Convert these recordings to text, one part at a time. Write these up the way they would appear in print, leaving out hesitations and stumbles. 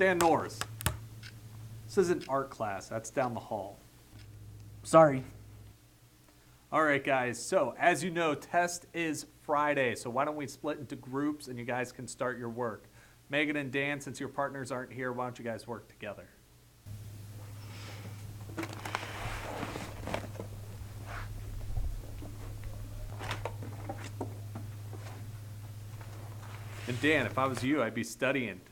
Dan Norris. This isn't art class. That's down the hall. Sorry. All right, guys. So, as you know, test is Friday. So why don't we split into groups and you guys can start your work. Megan and Dan, since your partners aren't here, why don't you guys work together? And Dan, if I was you, I'd be studying.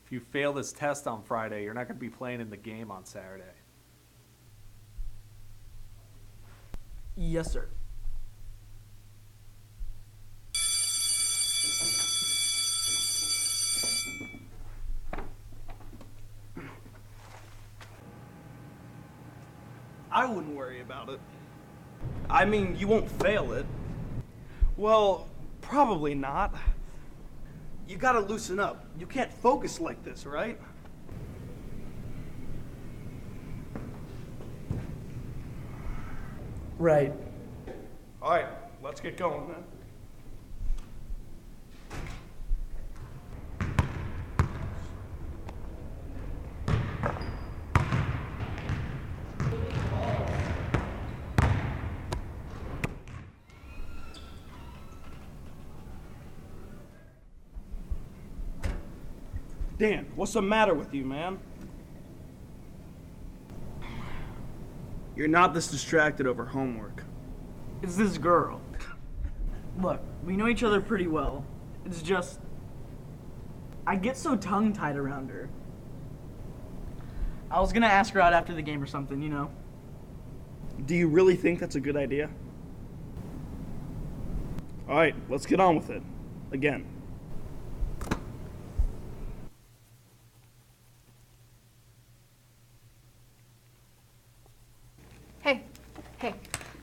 If you fail this test on Friday, you're not going to be playing in the game on Saturday. Yes, sir. I wouldn't worry about it. I mean, you won't fail it. Well, probably not. You gotta loosen up. You can't focus like this, right? Right. All right, let's get going then. Dan, what's the matter with you, man? You're not this distracted over homework. It's this girl. Look, we know each other pretty well. It's just, I get so tongue-tied around her. I was gonna ask her out after the game or something, you know? Do you really think that's a good idea? All right, let's get on with it. Again.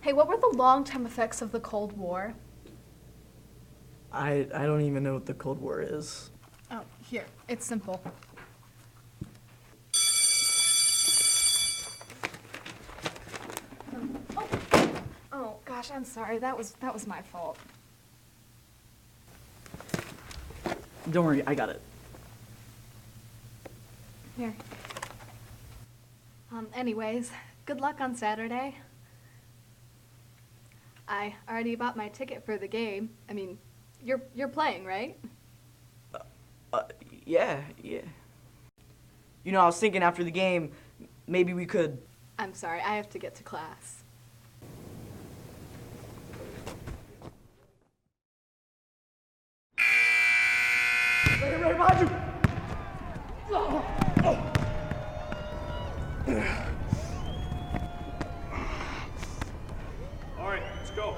Hey, what were the long-term effects of the Cold War? I don't even know what the Cold War is. Oh, here, it's simple. Oh gosh, I'm sorry. That was my fault. Don't worry, I got it. Here. Anyways, good luck on Saturday. I already bought my ticket for the game. I mean, you're playing, right? Yeah. You know, I was thinking after the game, maybe we could... I'm sorry, I have to get to class. Right behind you! All right, let's go.